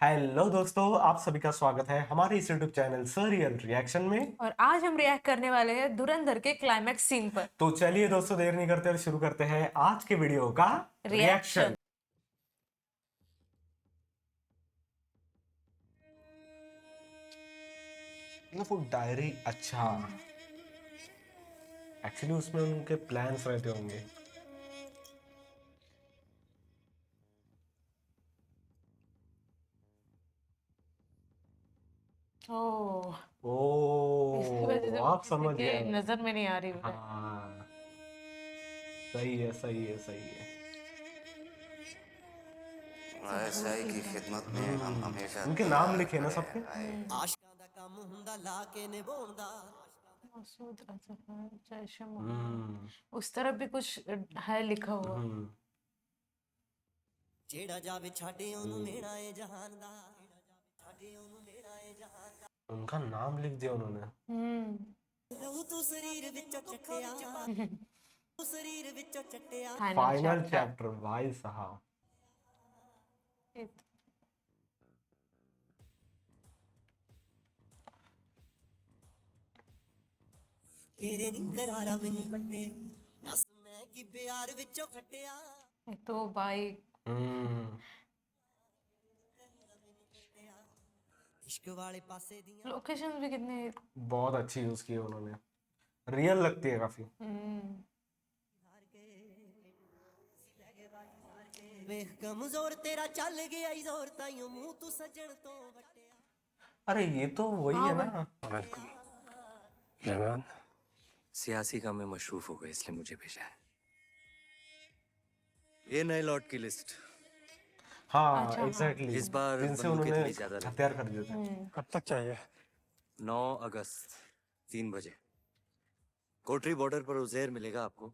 Hello दोस्तों, आप सभी का स्वागत है हमारे इस यूट्यूब चैनल सरियल रिएक्शन में। और आज हम रिएक्ट करने वाले हैं धुरंधर के क्लाइमैक्स सीन पर। तो चलिए दोस्तों, देर नहीं करते और शुरू करते हैं आज के वीडियो का रिएक्शन। रिएक्शन। वो डायरी, अच्छा, एक्चुअली उसमें उनके प्लान्स रहते होंगे। ओह, इसकी वजह से ओ, आप किसी समझ के गए। नजर में नहीं आ रही है। हाँ, सही है, सही है, सही है। एसआई की खिदमत में हम हमेशा उनके नाम तैयार लिखे ना खड़े हैं सबके। भाई। आशकां दा काम हुंदा ला के निभाउंदा मसूद अजहर, जैश मोहम्मद, हम्म। उस तरफ भी कुछ है लिखा हुआ। हम्म। जेड़ा जावे छाडे ओनू मेरा ए जहान दा छाडे ओनू मेरा ए जहान दा उनका नाम लिख दिया उन्होंने। रहू तू शरीर विचों चट्टिया तू शरीर विचों चट्टिया फाइनल चैप्टर भाई साहब। तेरे नी करारा मैनू पट्टे दस मैं की प्यार विचों खट्टिया एक तो भाई हम्म। इश्क वाले पासे दियां लोकेशन भी कितने। बहुत अच्छी यूज की है उन्होंने, रियल लगती है काफी। वेख कमजोर तेरा चल गया ई जोर ताइयों मुंह तू सजन तो वट्टिया अरे ये तो वही हाँ है भाई। ना। रहमान, सियासी काम में मशरूफ हो गए इसलिए मुझे भेजा है। ये नए लॉट की लिस्ट। हाँ, अच्छा, हाँ। एग्जैक्टली, इस बार जिनसे बंदूकें उन्होंने थोड़ी ज्यादा लगी। हथियार खरीदे थे। कब तक चाहिए? 9 अगस्त 3 बजे कोटरी बॉर्डर पर उज़ैर मिलेगा आपको।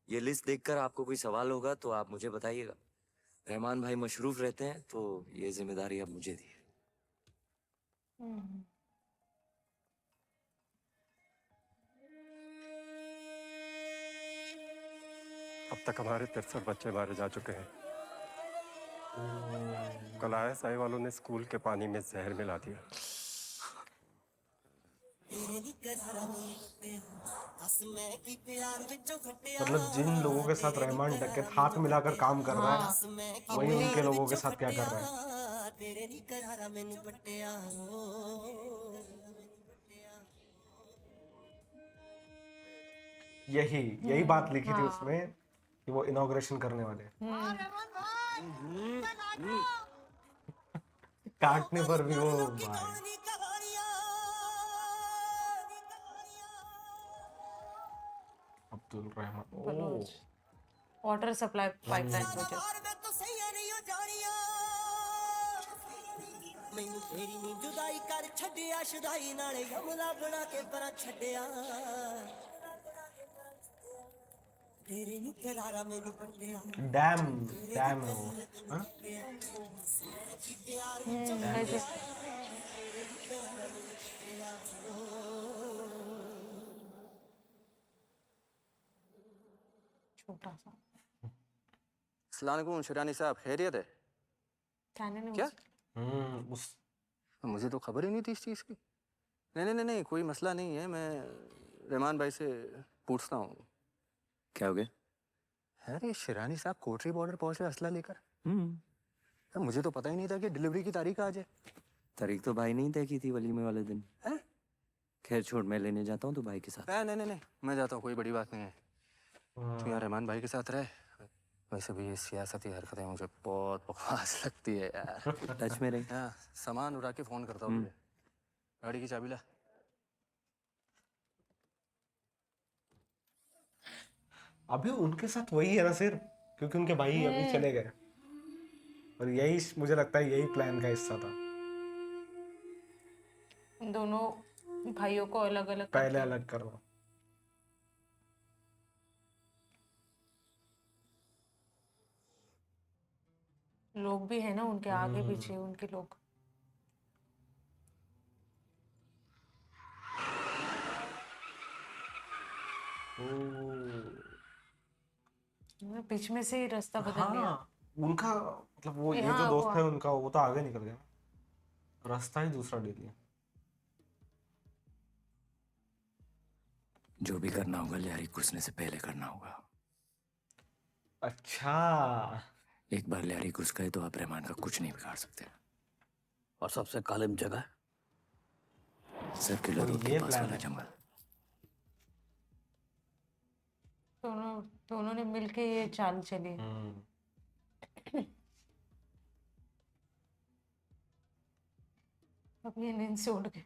ये लिस्ट देखकर आपको कोई सवाल होगा तो आप मुझे बताइएगा। रहमान भाई मशरूफ रहते हैं तो ये जिम्मेदारी अब मुझे दी है। अब तक हमारे 63 बच्चे मारे जा चुके हैं। कल आईएसआई वालों ने स्कूल के पानी में जहर मिला दिया। तेरे नी करारा मैनू पट्टे दस मैं की प्यार विचों खट्टिया मतलब जिन लोगों के साथ रहमान डकैत हाथ मिलाकर काम कर रहा है, दस मैं की वही प्यार उनके लोगों के विचों साथ क्या कर रहा है। खट्टिया तेरे नी करारा मैनू पट्टिया यही यही बात लिखी थी उसमें कि वो इनॉग्रेशन करने वाले हैं। काटने पर भी वो भाई। अब्दुल रहमान, ओ Baloch water supply pipeline project. ਮੈਨੂੰ ਤੇਰੀ ਨੀ ਜੁਦਾਈ ਕਰ ਛੱਡਿਆ ਸ਼ੁਦਾਈ ਨਾਲੇ ਗਮਲਾ ਬਣਾ ਕੇ ਪਰਾਂ ਛੱਡਿਆ ਤੇਰੇ ਨੀ ਕਰਾਰਾ ਮੈਨੂੰ ਪੱਟਿਆ डैम, डैम है वो, हाँ? ऐसे छोटा सा अस्सलाम वालेकुम शिरानी साहब, खैरियत है? कहने क्या? उस मुझे तो खबर ही नहीं थी इस चीज़ की। नहीं नहीं नहीं नहीं, कोई मसला नहीं है, मैं रहमान भाई से पूछता हूँ। क्या हो गया? अरे शिरानी साहब कोटरी बॉर्डर पहुंचे असला लेकर। तो मुझे तो पता ही नहीं था कि डिलीवरी की तारीख आज है। तारीख तो भाई नहीं तय की थी वलीमे वाले दिन। हैं? खैर छोड़, मैं लेने जाता हूँ तो भाई के साथ। नहीं नहीं नहीं नहीं, मैं जाता हूँ, कोई बड़ी बात नहीं है। तो यार रहमान भाई के साथ रहे। वैसे भी ये सियासती हरकतें मुझे बहुत बकवास लगती है यार। टच में रही। हाँ, सामान उड़ा के फोन करता हूँ तुझे। गाड़ी की चाबी ला। अभी उनके साथ वही है ना सिर्फ, क्योंकि उनके भाई अभी चले गए और यही मुझे लगता है यही प्लान का हिस्सा था। दोनों भाइयों को अलग अलग पहले अलग करना। लोग भी है ना उनके आगे पीछे उनके लोग। बीच में से ही रास्ता बदल लिया। हाँ, उनका मतलब वो ये जो हाँ दोस्त वो है उनका, वो तो आगे निकल गया ना, रास्ता ही दूसरा ले लिया। जो भी करना होगा लियारी घुसने से पहले करना होगा। अच्छा, एक बार लियारी घुस गए तो आप रहमान का कुछ नहीं बिगाड़ सकते। और सबसे कालिम जगह सर के तो लदूत ये के पास प्लान वाला है। जंगल। दोनों दोनों ने मिलके ये चाल चली। अब ये नींद से उठ गए।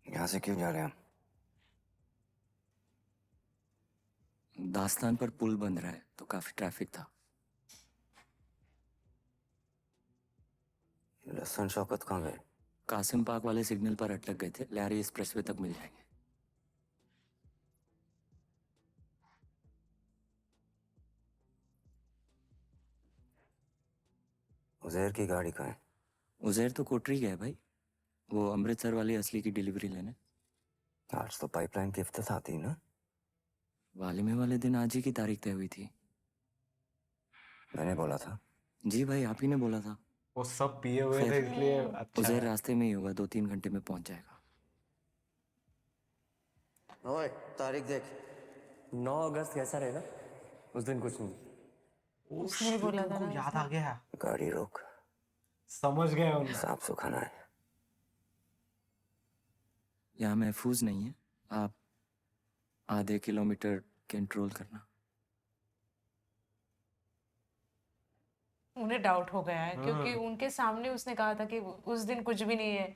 यहाँ से क्यों जा रहे हैं हम? दास्तान पर पुल बन रहा है तो काफी ट्रैफिक था। लहसन शौकत कहाँ गए? कासिम पार्क वाले सिग्नल पर अटक गए थे, लियारी एक्सप्रेसवे तक मिल जाएंगे। उजैर की गाड़ी कहाँ है? उजैर तो कोटरी गया भाई, वो अमृतसर वाली असली की डिलीवरी लेने। आज तो पाइपलाइन की इफ्तिताह थी ना? वालिमे वाले दिन आज ही की तारीख तय हुई थी। मैंने बोला था। जी भाई, आप ही ने बोला था। वो सब पिए हुए खैर, थे इसलिए अच्छा उजैर है। रास्ते में ही होगा, 2-3 घंटे में पहुंच जाएगा। ओए तारीख देख। 9 अगस्त कैसा रहेगा? उस दिन कुछ नहीं। ओ उसने shit, बोला था उनको ना याद आ गया, गाड़ी रोक, समझ गए उन। साफ सुखाना है। यहाँ महफूज नहीं है, आप आधे किलोमीटर कंट्रोल करना। उन्हें डाउट हो गया है क्योंकि उनके सामने उसने कहा था कि उस दिन कुछ भी नहीं है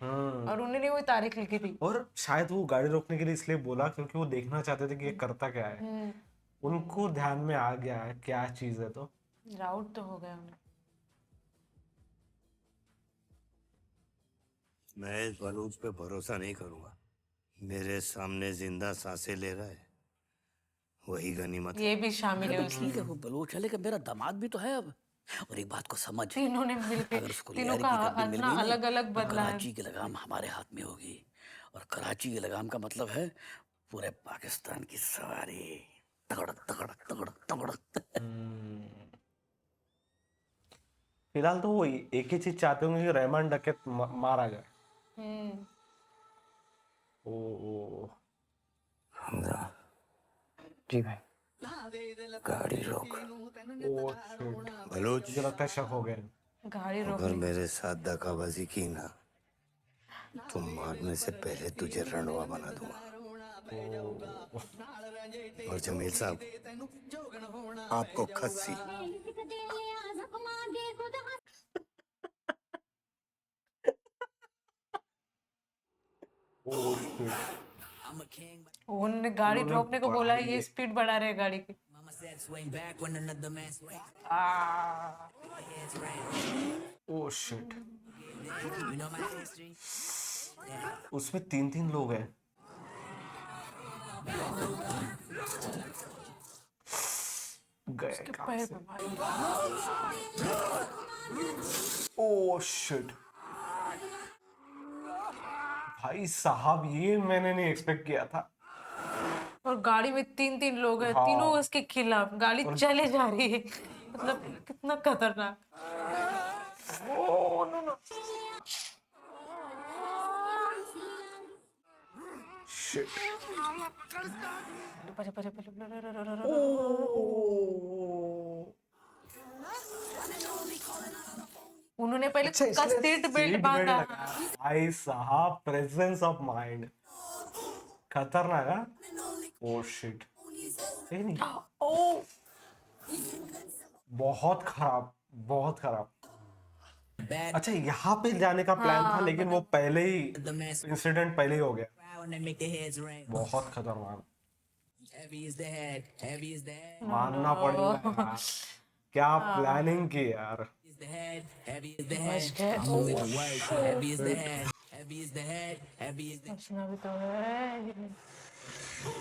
और उन्होंने वो तारीख लिखी थी। और शायद वो गाड़ी रोकने के लिए इसलिए बोला क्योंकि वो देखना चाहते थे कि ये करता क्या है। उनको ध्यान में आ गया है क्या चीज है, तो डाउट तो हो गया उन्हें। मैं इस बलूच पे भरोसा नहीं करूंगा। मेरे सामने जिंदा सांसें ले रहा है, वही गनीमत है। ये भी शामिल है उसमें। ठीक है वो बलूच है लेकिन मेरा दामाद भी तो है अब। और एक बात को समझ, तीनों ने मिलके अगर उसको तीनों लियारी का की गद्दी मिल अपना गई ना, अलग अलग तो बदला है। कराची की लगाम हमारे हाथ में होगी। और कराची की लगाम का मतलब है पूरे पाकिस्तान की सवारी। तगड़ तगड़ तगड़ तगड़। फिलहाल तो वो एक ही चीज चाहते होंगे कि रहमान डकैत मारा जाए। ओ हमजा, जी भाई। गाड़ी रोक। ओ शिट, बलूच, मुझे लगता है शक हो गया। गाड़ी अगर रोकने मेरे साथ दगाबाजी की ना तो मारने से पहले तुझे रणवा बना दूंगा। और जमील साहब, आपको खस्सी। ओ शिट, उन्होंने गाड़ी उन्होंने रोकने को बोला है, बढ़ाई ये है। स्पीड बढ़ा रहे हैं गाड़ी की। ओ शिट, उसमें 3-3 लोग हैं। गए काम पैर से। पे भाई। ओ शिट, भाई साहब ये मैंने नहीं एक्सपेक्ट किया था। और गाड़ी में 3-3 लोग हैं, हाँ। तीनों उसके खिलाफ, गाड़ी चले जा रही है। मतलब कितना खतरनाक। ओ नो नो, शिट, परे परे परे उन्होंने पहले अच्छा का इसलिए सीट बेल्ट सीट बांधा। बेल्ट लगा। भाई साहब प्रेजेंस ऑफ माइंड खतरनाक है। ओ शिट, नहीं ओ बहुत खराब, बहुत खराब। अच्छा यहाँ पे जाने का प्लान था लेकिन वो पहले ही इंसिडेंट पहले ही हो गया। बहुत खतरनाक, मानना पड़ेगा यार, क्या प्लानिंग की यार। बच गए। बचना भी तो है।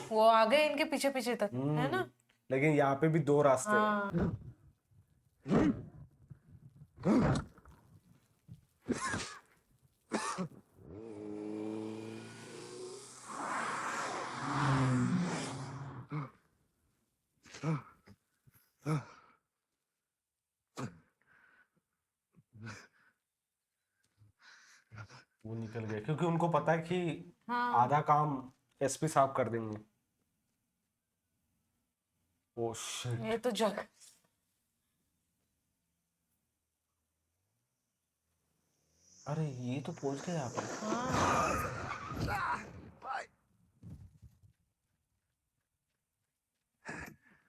वो आ गए इनके पीछे पीछे तक, है ना? लेकिन यहाँ पे भी 2 रास्ते हैं। हाँ। वो निकल गए क्योंकि उनको पता है कि हाँ आधा काम एसपी साहब कर देंगे। ओ शिट, ये तो जग अरे ये तो पहुंच गए यहाँ पे। हाँ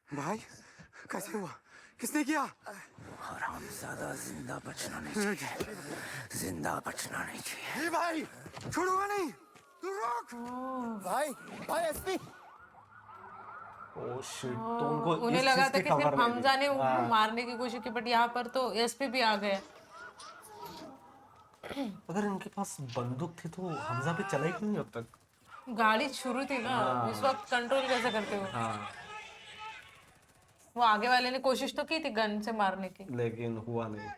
भाई कैसे हुआ? किसने किया? हरामजादा जिंदा बचना नहीं चाहिए, जिंदा बचना नहीं चाहिए। ए भाई, छोड़ूंगा नहीं, तू रोक। भाई, भाई एसपी। ओ शिट, तो उनको उन्हें इस लगा चीज था की कि खबर सिर्फ नहीं थी। हमजा ने उनको हाँ। मारने की कोशिश की, बट यहाँ पर तो एसपी भी आ गया। अगर इनके पास बंदूक थी तो हमजा पे चला ही क्यों नहीं अब तक? गाड़ी शुरू थी ना, उस वक्त कंट्रोल कैसे करते हो? हाँ, वो आगे वाले ने कोशिश तो की थी गन से मारने की। लेकिन हुआ नहीं।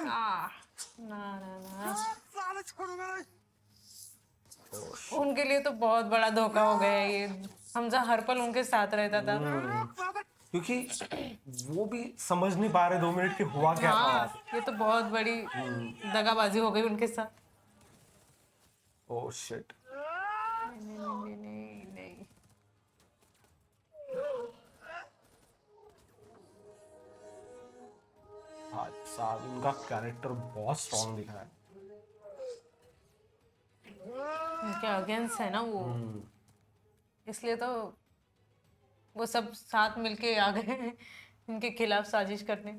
आ, ना ना ना, छोड़ूंगा नहीं। उनके लिए तो बहुत बड़ा धोखा हो गया ये। हमजा हर पल उनके साथ रहता था। क्योंकि वो भी समझ नहीं पा रहे 2 मिनट की हुआ क्या था। हाँ, ये तो बहुत बड़ी दगाबाजी हो गई उनके साथ। ओ शिट, नहीं नहीं नहीं नहीं। भाई साहब इनका कैरेक्टर बहुत स्ट्रांग दिखा है। उनके अगेंस्ट है ना वो, इसलिए तो वो सब साथ मिलके आ गए इनके खिलाफ साजिश करने।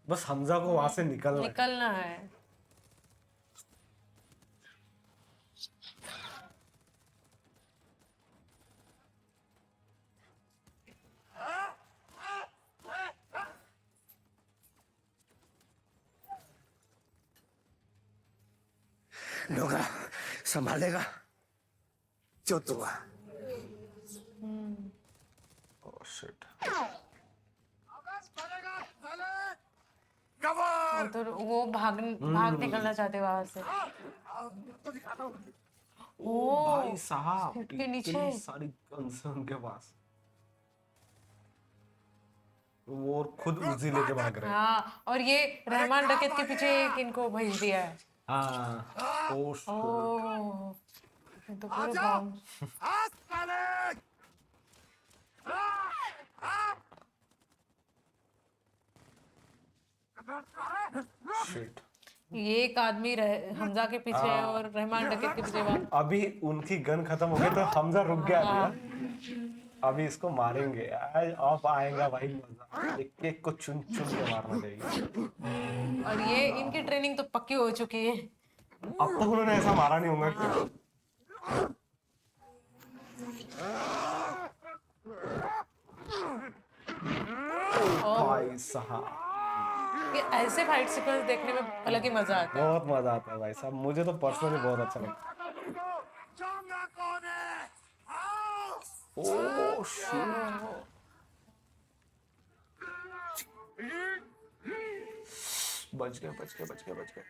बस हमजा को वहां से निकलना है। निकलना है। डोगरा संभालेगा जो तू है। ओ शिट, वो भाग निकलना चाहते वहां से। ओ भाई साहब सीट के नीचे। इतनी सारी गन्स हैं उनके पास। वो खुद उजी लेके भाग रहे हैं। हाँ, और ये रहमान डकैत के पीछे एक इनको भेज दिया है। हाँ, ओ शिट, ओह, ये तो पूरे बॉम्ब। शिट। ये एक आदमी हमजा के पीछे है और रहमान डकैत के पीछे वहाँ। अभी उनकी गन खत्म हो गई तो हमजा रुक गया भैया। अभी इसको मारेंगे आज, अब आएगा भाई मजा। एक एक को चुन चुन के मारना चाहिए। और ये इनकी ट्रेनिंग तो पक्की हो चुकी है। अब तक उन्होंने ऐसा मारा नहीं होगा क्यों? भाई साहब ये ऐसे फाइट सीक्वेंस देखने में अलग ही मजा आता है। बहुत मजा आता है भाई साहब, मुझे तो पर्सनली बहुत अच्छा लगता है। ओह शिट, बच गए बच गए बच गए बच गए।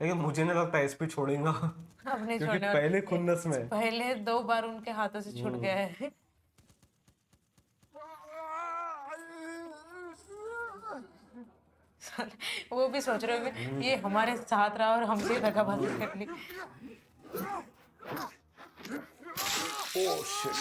लेकिन मुझे नहीं लगता एसपी छोड़ेगा अब नहीं क्योंकि छोड़ने वाला। पहले खुन्नस में पहले 2 बार उनके हाथों से छूट गया है। वो भी सोच रहे होंगे ये हमारे साथ रहा और हमसे दगाबाजी कर ली। Oh shit,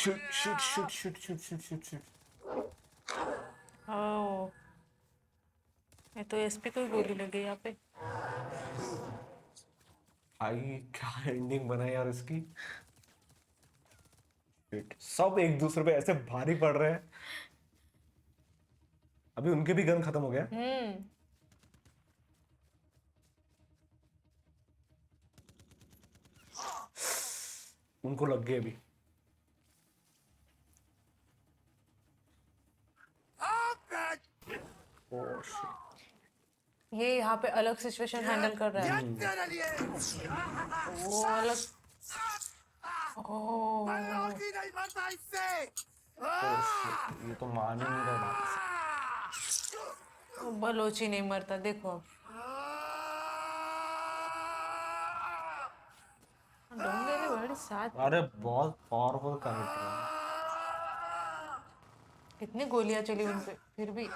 shoot, shoot, shoot, shoot, shoot, shoot, shoot, shoot. Oh, ये तो एसपी को ही गोली लग गई यहाँ पे। भाई क्या एंडिंग बनाई यार इसकी। Shit, सब एक दूसरे पे ऐसे भारी पड़ रहे हैं। अभी उनके भी गन खत्म हो गया। उनको लग गए भी। Oh shit. ये यहाँ पे अलग सिचुएशन हैंडल कर रहा है। वो अलग। ओह ओह शिट, ये तो मान ही नहीं रहा बात से। वो बलोची नहीं मरता देखो अब। Don't get it, very sad. अरे बहुत पावरफुल कैरेक्टर है। कितनी गोलियां चली उन पे फिर भी।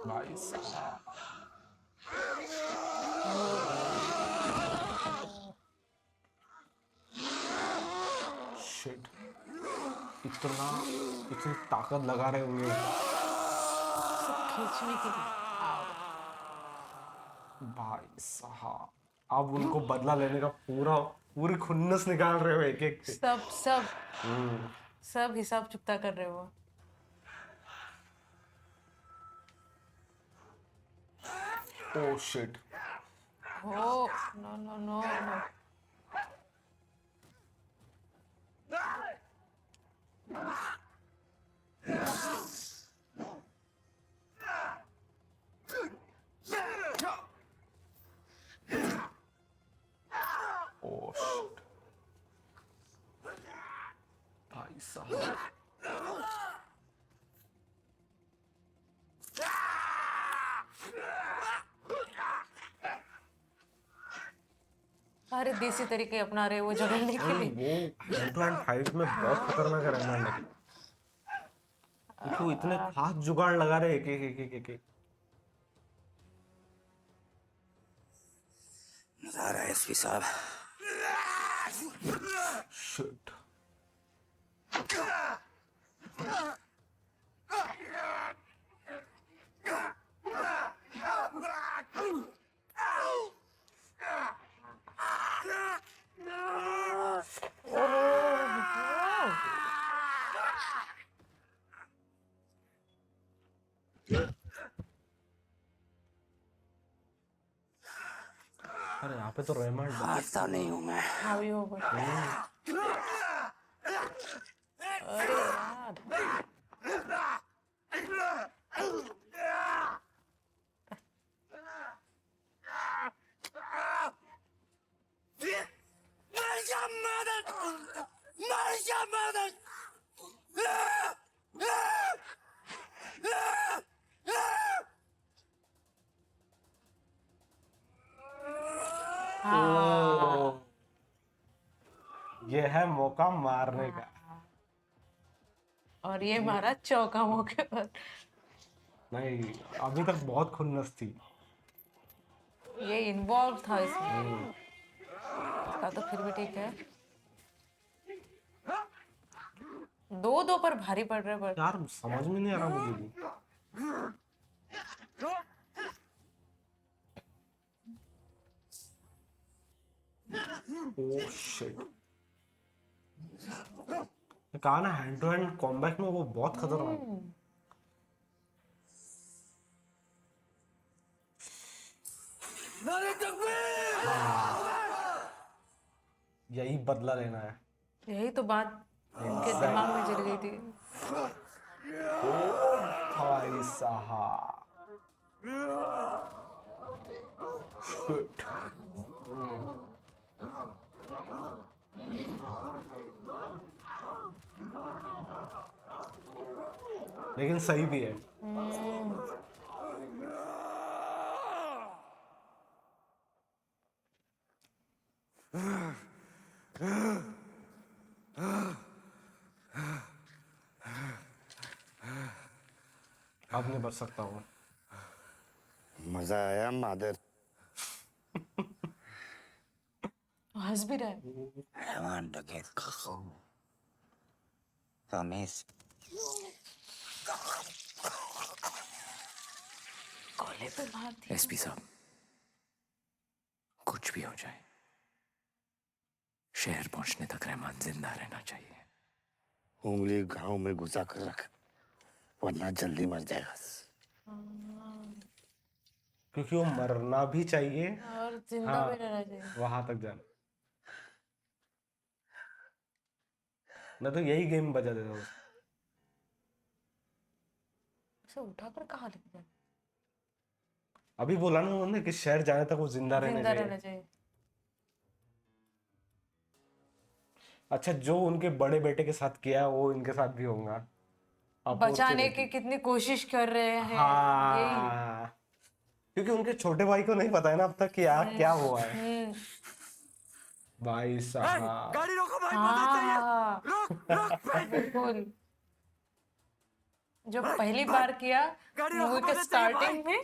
भाई साहब। शिट, इतनी ताकत लगा रहे होंगे खींचने के लिए। भाई साहब। अब उनको बदला लेने का पूरी खुन्नस निकाल रहे हो एक एक से। सब सब सब हिसाब चुकता कर रहे हो। Oh shit. Oh, no, no, no, no. Oh shit. भाई साहब। अरे देसी तरीके अपना रहे वो झगड़ने के लिए। वो हैंड टू हैंड फाइट में बहुत खतरनाक रहना है, लेकिन क्योंकि वो इतने खास जुगाड़ लगा रहे एक एक एक एक एक। मजा आ रहा है एसपी साहब। शिट। अरे यहाँ पे तो रहमान हारता नहीं हूं मैं। हावी हो गए। अरे यार। ये है मौका मारने का। और ये मारा चौका मौके पर। नहीं, अभी तक बहुत खुन्नस थी। ये इन्वॉल्व था इसमें। इसका तो फिर भी ठीक है। दो पर भारी पड़ रहा है पर। यार समझ में नहीं आ रहा मुझे भी। Oh shit. कहा ना, हैंड टू हैंड कॉम्बैट में वो बहुत खतरनाक है। यही बदला लेना है। यही तो बात इनके दिमाग में चल गई थी। भाई साहब। शिट। लेकिन सही भी है। अब नहीं बच सकता हूँ। मजा आया मादर। हंस भी रहा है। रहमान डकैत का खून रमेश कोले पे मार दी। एसपी साहब, कुछ भी हो जाए, शहर पहुंचने तक रहमान जिंदा रहना चाहिए। उंगली घाव में घुसा कर रख, वरना जल्दी मर जाएगा। क्योंकि वो मरना भी चाहिए, और जिंदा हाँ, भी रहना चाहिए। वहां तक जाना। मैं तो यही गेम बजा देता हूँ। उसे उठाकर कहाँ लेके जाए? अभी बोला ना उन्होंने कि शहर जाने तक वो जिंदा रहना जिंदा चाहिए। रहना चाहिए। अच्छा, जो उनके बड़े बेटे के साथ किया वो इनके साथ भी होगा। बचाने की कितनी कोशिश कर रहे हैं। यही। हाँ, क्योंकि उनके छोटे भाई को नहीं पता है ना अब तक कि यार क्या हुआ है। भाई साहब, गाड़ी रोको भाई, हाँ, रोक बिल्कुल। जो पहली बार किया मूवी के स्टार्टिंग में।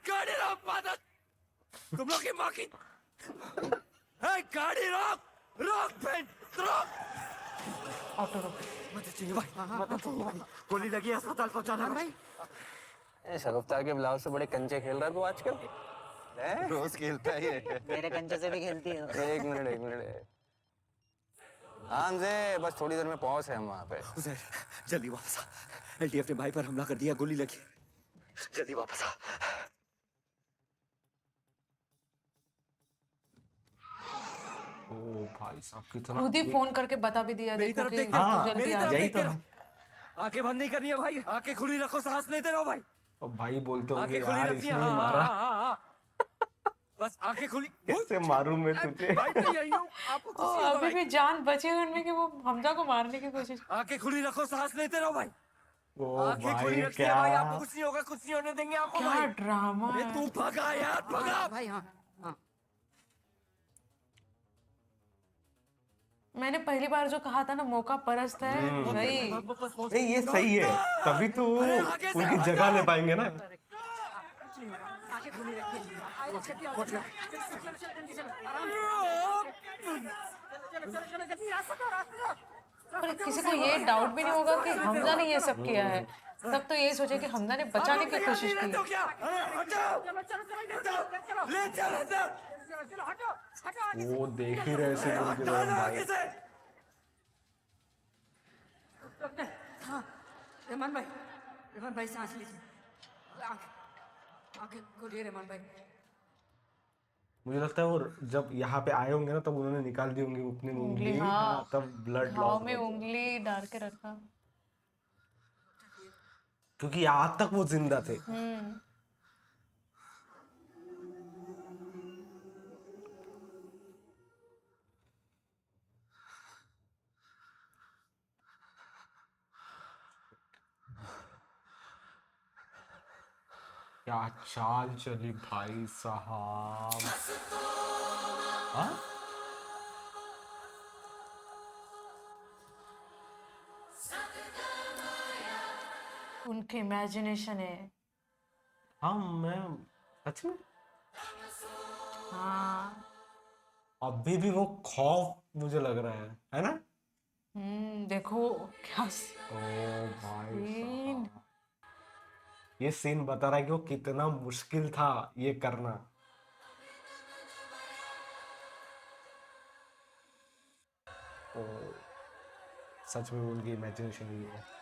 गाड़ी रोक मदद, तुम लोग की माँ की, गाड़ी रोक, रोक। ऑटो रोक। मदद चाहिए भाई, गोली लगी है, अस्पताल पहुंचाना भाई। शगुफ्ता के ब्लाउज से बड़े कंचे खेल रहा है तू आजकल। रोज खेलता है ये। मेरे कंचे से भी खेलती है। एक मिनट। हमसे बस थोड़ी देर में पहुंच है हम वहाँ पे। उजैर, जल्दी वापस आ। एलटीएफ ने भाई पर हमला कर दिया, गोली लगी, जल्दी वापस आ। ओ भाई साहब, कितना खुद ही फोन करके बता भी दिया। मेरी देखो तरफ कि देख, हाँ, जल्दी आ यही जाए। तो। आंखें बंद नहीं करनी है भाई, आंखें खुली रखो, सांस लेते रहो भाई। और भाई बोलते होंगे आंखें खुली यार रखनी है, इसने ही मारा। बस आंखें खुली। कैसे मारूं मैं तुझे? भाई तो यही हूँ, आपको ओ, खुशी होगा अभी भाई। भी जान बची है उनमें कि वो हमजा को मारने की कोशिश। आंखें खुली रखो, सांस लेते रहो भाई। ओ आंखें खुली भाई, रखनी है क्या भाई, आपको कुछ नहीं होगा, कुछ नहीं होने देंगे आपको क्या भाई। ड्रामा अरे है। तू भगा यार, भगा भाई। हाँ मैंने पहली बार जो कहा था ना, मौका परस्त है वही। नहीं, ये सही है, तभी तो उनकी जगह ले पाएंगे ना। पर किसी को ये डाउट भी नहीं होगा कि हमजा ने ये सब किया है। तब तो यही सोचे कि हमजा ने बचाने की कोशिश की। वो देख ही रहे थे उनके दोनों भाई। रहमान भाई सांस लीजिए, आंखें खोलिए रहमान भाई। मुझे लगता है वो जब यहाँ पे आए होंगे ना, तब उन्होंने निकाल दी होंगी अपनी उंगली, हाँ, तब ब्लड घाव लॉस में हो गया। उंगली डाल के रखा। क्योंकि आज तक वो जिंदा थे। क्या चाल चली भाई साहब। हाँ? उनकी इमेजिनेशन है। हाँ, मैं सच में हाँ। अभी भी वो खौफ मुझे लग रहा है ना? देखो क्या ओ भाई सीन। साहब, ये सीन बता रहा है कि वो कितना मुश्किल था ये करना। ओ, सच में उनकी इमेजिनेशन ही है।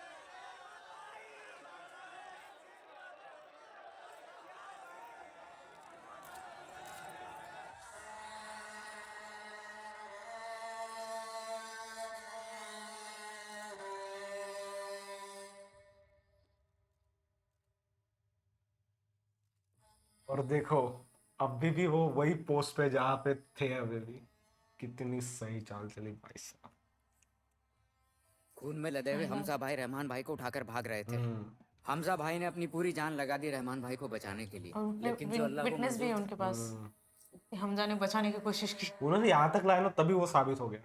और देखो, अभी भी वो वही पोस्ट पे जहाँ पे थे अभी भी। कितनी सही चाल चली भाई साहब। खून में लदे हुए हमजा भाई रहमान भाई को उठाकर भाग रहे थे। हमजा भाई ने अपनी पूरी जान लगा दी रहमान भाई को बचाने के लिए, और लेकिन जो अल्लाह को विटनेस भी है उनके पास कि हमजा ने बचाने की कोशिश की। उन्होंने यहाँ तक लाया ना, तभी वो साबित हो गया।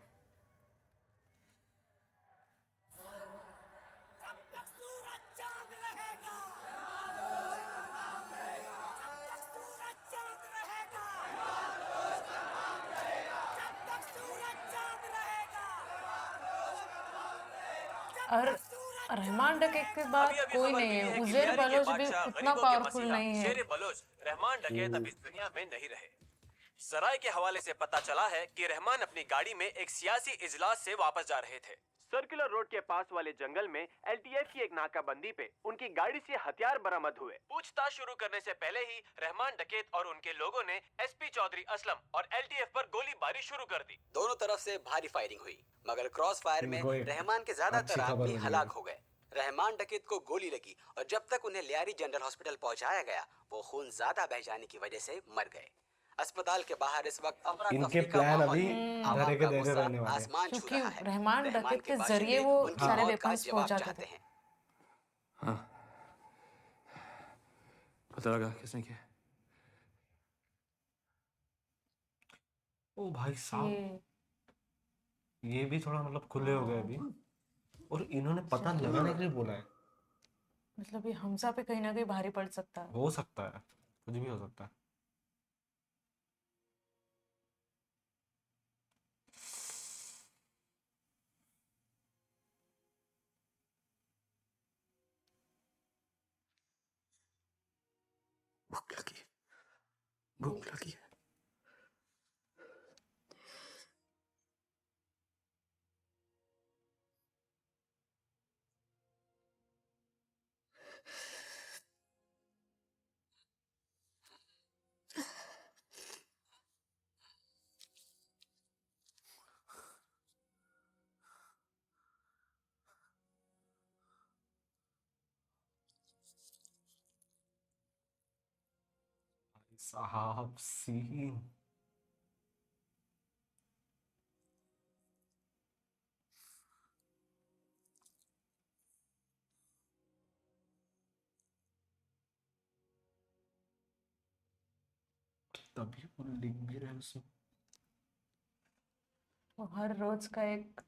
और रहमान डकैत के बाद कोई नहीं है, उज़ैर बलोच भी उतना पावरफुल नहीं है। शेर बलोच रहमान डकैत अब इस दुनिया में नहीं रहे। सराय के हवाले से पता चला है कि रहमान अपनी गाड़ी में एक सियासी इजलास से वापस जा रहे थे। सर्कुलर रोड के पास वाले जंगल में एलटीएफ की एक नाकाबंदी पे उनकी गाड़ी से हथियार बरामद हुए। पूछताछ शुरू करने से पहले ही रहमान डकैत और उनके लोगों ने एसपी चौधरी असलम और एलटीएफ पर गोलीबारी शुरू कर दी। दोनों तरफ से भारी फायरिंग हुई, मगर क्रॉस फायर में रहमान के ज्यादातर आदमी हलाक हो गए। रहमान डकैत को गोली लगी और जब तक उन्हें लियारी जनरल हॉस्पिटल पहुंचाया गया, वो खून ज्यादा बह जाने की वजह से मर गए। अस्पताल के बाहर इस वक्त इनके प्लान अभी धरे के धरे रहने वाले हैं, आसमान छू क्योंकि रहा है। रहमान डकैत के जरिए वो सारे वेपन्स पहुंचाते थे। हाँ, पता लगा किसने किया? ओ भाई साहब, ये भी थोड़ा मतलब खुले हो गए अभी, और इन्होंने पता लगाने के लिए बोला है। मतलब ये हमजा पे कहीं ना कहीं भारी पड़ सकता है। हो सकता है, कुछ भी हो सकता है। भूख लगी, भूख लगी है। साहब सीन तभी वो लिख भी रहे उसमें। वो हर रोज का एक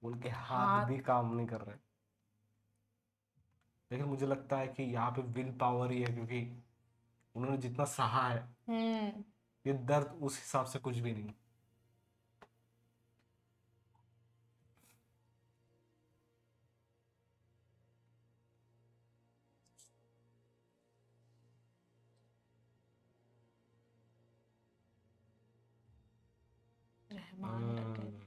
उनके हाथ भी काम नहीं कर रहे, लेकिन मुझे लगता है कि यहाँ पे विल पावर ही है, क्योंकि उन्होंने जितना सहा है, ये दर्द उस हिसाब से कुछ भी नहीं। रहमान डकैत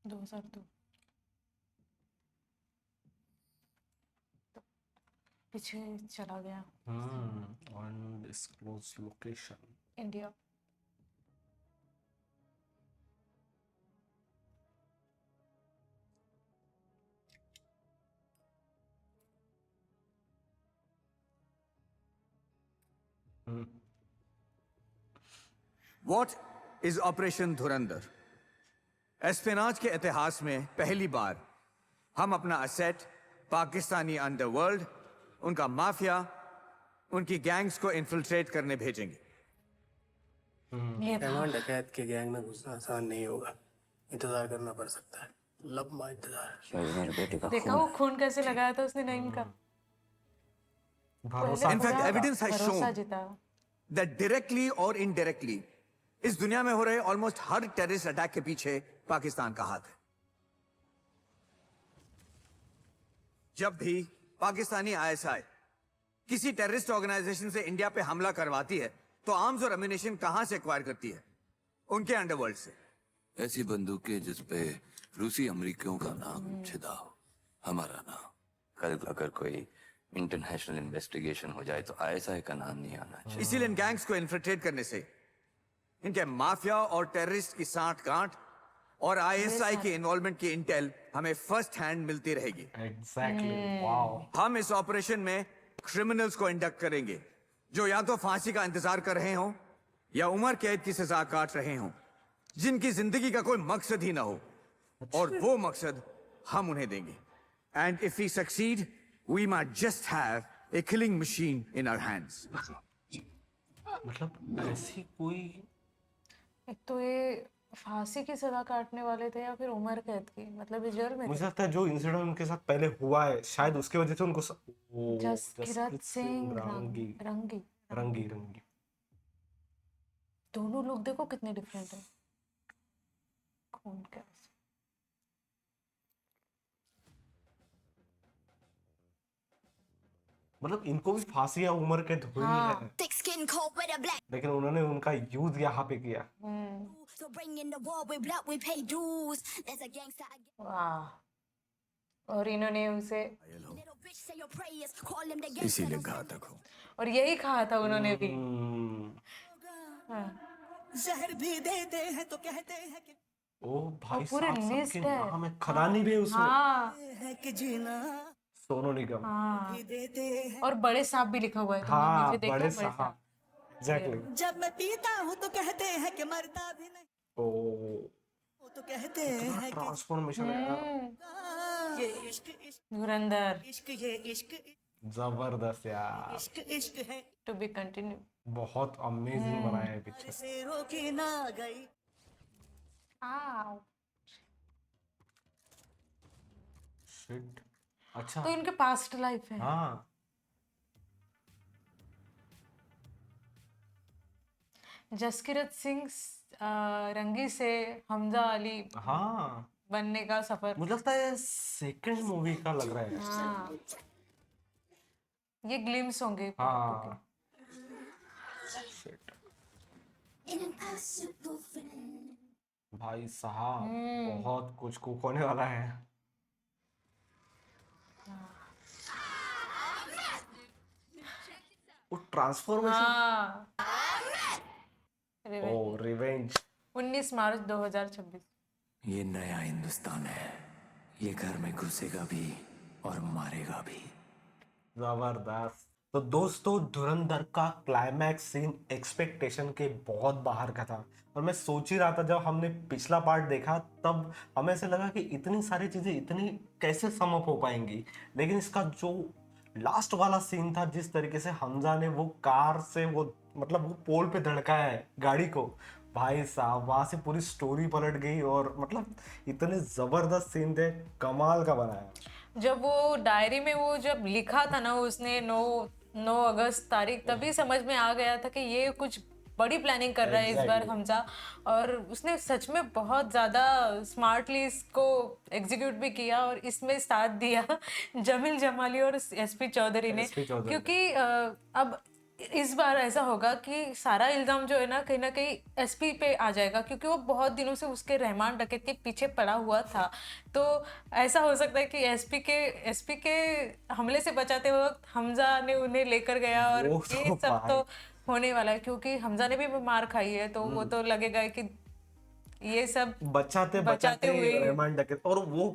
2002 तो पीछे चला गया undisclosed location। India. What is operation धुरंधर? एस्पेनाज के इतिहास में पहली बार हम अपना असेट पाकिस्तानी अंडरवर्ल्ड, उनका माफिया, उनकी गैंग्स को इन्फिल्ट्रेट करने भेजेंगे। रहमान डकैत के गैंग में घुसना आसान नहीं होगा, इंतजार करना पड़ सकता है, लंबा इंतजार। देखा वो खून कैसे लगाया था उसने नईम का। In fact, evidence has shown that directly or indirectly इस दुनिया में हो रहे ऑलमोस्ट हर टेररिस्ट अटैक के पीछे पाकिस्तान का हाथ है। जब भी पाकिस्तानी आईएसआई किसी टेररिस्ट ऑर्गेनाइजेशन से इंडिया पे हमला करवाती है, तो आर्म्स और एम्यूनेशन कहां से एक्वायर करती है? उनके अंडरवर्ल्ड से। ऐसी बंदूकें जिसपे रूसी अमेरिकियों का नाम छिदा हो, हमारा नाम। कल अगर कोई इंटरनेशनल इन्वेस्टिगेशन हो जाए तो आईएसआई का नाम नहीं आना चाहिए। इसीलिए इन गैंग्स को इन्फिल्ट्रेट करने से इनके माफिया और टेररिस्ट की सांठ गांठ और आईएसआई की इन्वॉल्वमेंट की इंटेल हमें फर्स्ट हैंड मिलती रहेगी। Exactly, wow. हम इस ऑपरेशन में क्रिमिनल्स को इंडक्ट करेंगे जो या तो फांसी का इंतजार कर रहे हों या उम्र कैद की सजा काट रहे हों, जिनकी जिंदगी का कोई मकसद ही ना हो, और वो मकसद हम उन्हें देंगे। And if we succeed we might just have a killing machine in our hands। मतलब ऐसी कोई, एक तो ये फांसी की सजा काटने वाले थे या फिर उम्र कैद की, मतलब ये जेल में मुझे लगता है जो इंसिडेंट उनके साथ पहले हुआ है शायद उसके वजह से उनको जसकीरत सिंह रंगी रंगी रंगी। दोनों लोग देखो कितने डिफरेंट है। खून का मतलब इनको भी फांसी या उम्र कैद हुई हाँ। है, लेकिन उन्होंने उनका यूज यहाँ पे किया। वाह। और इन्होंने उसे इसीलिए घातक हो। और यही कहा था उन्होंने भी। हाँ। जहर भी देते हैं तो कहते हैं कि ओ भाई पूरे साहब, सबके लिस्ट है। नाम है, खदानी भी है उसमें। हाँ है कि जीना सोनू निगम। हाँ। भी देते हैं। और बड़े साहब भी लिखा हुआ है, तुमने हाँ नीचे देखा? बड़े साहब, एग्जैक्टली। जब मैं पीता हूँ तो कहते हैं कि मरता भी नहीं, ओ वो तो कहते इतना हैं कि ट्रांसफॉर्मेशन है यार, ये इश्क इश्क धुरंधर। इश्क ये इश्क जबरदस्त यार, इश्क इश्क है। To be continue. बहुत अमेजिंग बनाया है पिक्चर। से रोकी ना गई। शिट, अच्छा। तो इनके पास्ट लाइफ है। हाँ जसकीरत सिंह रंगी से हमजा अली हाँ, बनने का सफर। मुझे लगता है सेकंड मूवी का लग रहा है। हाँ, ये ग्लिम्स होंगे। हाँ शिट भाई साहब, बहुत कुछ कुक होने वाला है। वो ट्रांसफॉर्मेशन। हाँ। ओ रिवेंज। 19 मार्च 2026। ये नया हिंदुस्तान है, ये घर में घुसेगा भी और मारेगा भी। जबरदस्त। तो दोस्तों, धुरंधर का क्लाइमैक्स सीन एक्सपेक्टेशन के बहुत बाहर का था। और मैं सोच ही रहा था, जब हमने पिछला पार्ट देखा तब हमें ऐसे लगा कि इतनी सारी चीजें इतनी कैसे सम अप हो पाएंगी, लेकिन इसका जो लास्ट वाला सीन था, जिस तरीके से हमजा ने वो कार से वो मतलब वो पोल पे धड़काया है गाड़ी को, भाई साहब वहां से पूरी स्टोरी पलट गई। और मतलब इतने जबरदस्त सीन थे, कमाल का बनाया। जब वो डायरी में वो जब लिखा था ना उसने 9 अगस्त तारीख, तभी समझ में आ गया था कि ये कुछ बड़ी प्लानिंग कर रहा है इस बार हमजा। और उसने सच में बहुत ज़्यादा स्मार्टली इसको एग्जीक्यूट भी किया और इसमें साथ दिया जमील जमाली और एसपी चौधरी ने। क्योंकि अब इस बार ऐसा होगा कि सारा इल्ज़ाम जो है ना कहीं एसपी पे आ जाएगा, क्योंकि वो बहुत दिनों से उसके रहमान डकैत के पीछे पड़ा हुआ था। तो ऐसा हो सकता है कि एसपी के हमले से बचाते वक्त हमजा ने उन्हें लेकर गया, और ये सब तो होने वाला है, क्योंकि हमजा ने भी मार खाई है। तो वो तो लगेगा कि ये सब बचाते हुए रहमान डकैत। और वो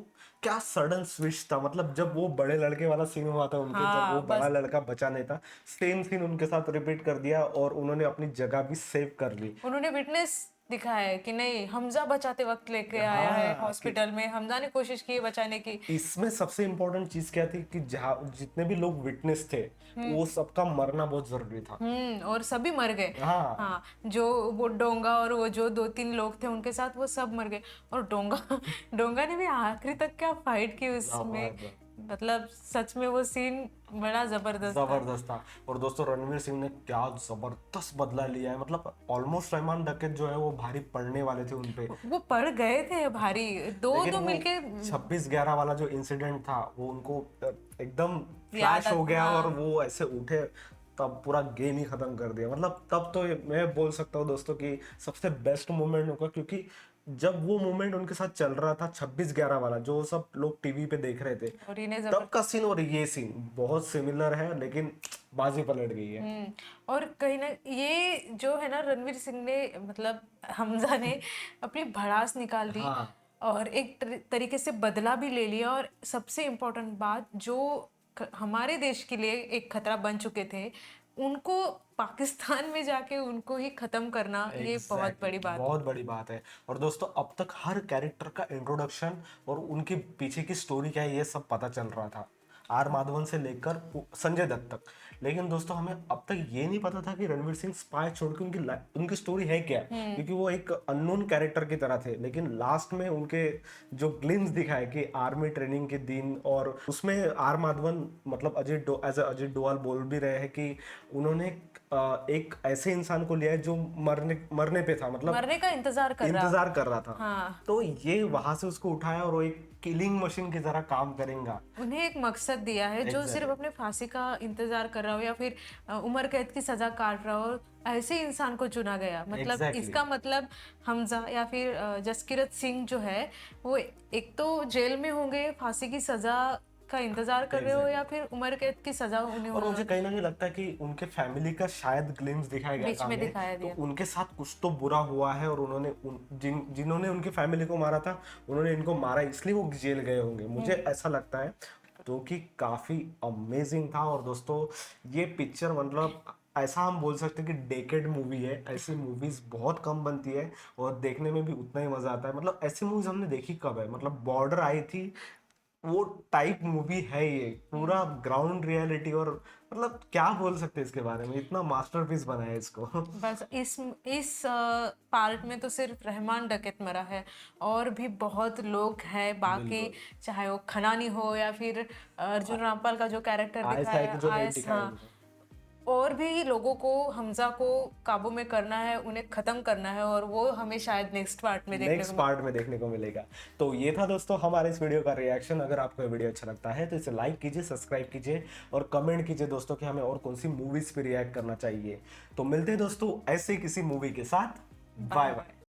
क्या सडन स्विच था, मतलब जब वो बड़े लड़के वाला सीन हुआ था उनके, जब वो बड़ा लड़का बचा नहीं था, सेम सीन उनके साथ रिपीट कर दिया और उन्होंने अपनी जगह भी सेव कर ली। उन्होंने विटनेस दिखाया है कि नहीं, हमजा बचाते वक्त लेके आया है हॉस्पिटल में, हमजा ने कोशिश की बचाने की। इसमें सबसे इम्पोर्टेंट चीज क्या थी कि जहाँ जितने भी लोग विटनेस थे वो सबका मरना बहुत जरूरी था। और सभी मर गए। हाँ, जो वो डोंगा और वो जो 2-3 लोग थे उनके साथ, वो सब मर गए। और डोंगा ने भी आखिरी तक क्या फाइट की उसमें, मतलब सच में वो सीन बड़ा जबरदस्त था। और दोस्तों, रणवीर सिंह ने क्या जबरदस्त बदला लिया है, मतलब ऑलमोस्ट रहमान डकैत जो है वो भारी पड़ने वाले थे उनपे, वो पड़ गए थे भारी। दो मिलके 26/11 वाला जो इंसिडेंट था वो उनको एकदम फ्लैश हो गया और वो ऐसे उठे, तब पूरा गेम ही खत्म कर दिया। मतलब तब तो मैं बोल सकता हूँ दोस्तों कि सबसे बेस्ट मोमेंट होगा, क्योंकि जब वो मोमेंट उनके साथ चल रहा था 26/11 वाला, जो सब लोग टीवी पे देख रहे थे, तब का सीन और ये सीन बहुत सिमिलर है, लेकिन बाजी पलट गई है। और कहीं ना ये जो है ना, रणवीर सिंह ने मतलब हमजा ने अपनी भड़ास निकाल दी। और एक तरीके से बदला भी ले लिया। और सबसे इम्पोर्टेंट बात, जो हमारे देश के लिए एक खतरा बन चुके थे, उनको पाकिस्तान में जाके उनको ही खत्म करना, ये बहुत बड़ी बात है। और दोस्तों, अब तक हर कैरेक्टर का इंट्रोडक्शन और उनके पीछे की स्टोरी क्या है ये सब पता चल रहा था, आर माधवन से लेकर संजय दत्त तक। लेकिन दोस्तों, हमें अब तक ये नहीं पता था कि रणवीर सिंह स्पाई छोड़ के उनकी स्टोरी है क्या, क्योंकि वो एक अननोन कैरेक्टर की तरह थे। लेकिन लास्ट में उनके जो ग्लिम्स दिखाए कि आर्मी ट्रेनिंग के दिन, और उसमें आर माधवन मतलब अजय डोभाल बोल भी रहे हैं कि उन्होंने एक ऐसे इंसान को लिया है जो मरने पे था, मतलब मरने का इंतजार कर रहा था। हाँ। तो ये वहां से उसको उठाया और वो एक किलिंग मशीन की तरह काम करेगा। उन्हें एक मकसद दिया है जो सिर्फ अपने फांसी का इंतजार कर रहा हो या फिर उम्र कैद की सजा काट रहा हो, ऐसे इंसान को चुना गया। मतलब इसका मतलब हमजा या फिर जसकीरत सिंह जो है वो एक तो जेल में होंगे, फांसी की सजा का इंतजार कर रहे हो या फिर उम्र कैद की सजा उन्हें और मुझे कहीं ना कहीं लगता है कि उनके फैमिली का शायद ग्लिम्स दिखाया गया बीच में दिखाया तो उनके साथ कुछ तो बुरा हुआ है और उन्होंने जिन्होंने उनके फैमिली को मारा था उन्होंने इनको मारा, इसलिए वो जेल गए होंगे, मुझे ऐसा लगता है। तो कि काफी अमेजिंग था। और दोस्तों ये पिक्चर मतलब ऐसा हम बोल सकते हैं कि डेकेड मूवी है। ऐसी मूवीज बहुत कम बनती है और देखने में भी उतना ही मजा आता है। मतलब ऐसी मूवीज हमने देखी कब है, मतलब बॉर्डर आई थी, वो टाइप मूवी है ये, पूरा ग्राउंड रियलिटी। और मतलब क्या बोल सकते हैं इसके बारे में, इतना मास्टरपीस बना है इसको। बस इस पार्ट में तो सिर्फ रहमान डकैत मरा है, और भी बहुत लोग हैं बाकी, चाहे वो खनानी हो या फिर अर्जुन रामपाल का जो कैरेक्टर दिखाया है, और भी लोगों को, हमजा को काबू में करना है, उन्हें खत्म करना है, और वो हमें शायद नेक्स्ट पार्ट में देखने को मिलेगा। तो ये था दोस्तों हमारे इस वीडियो का रिएक्शन। अगर आपको ये वीडियो अच्छा लगता है तो इसे लाइक कीजिए, सब्सक्राइब कीजिए और कमेंट कीजिए दोस्तों कि हमें और कौन सी मूवीज पे रिएक्ट करना चाहिए। तो मिलते हैं दोस्तों ऐसे किसी मूवी के साथ। Bye bye.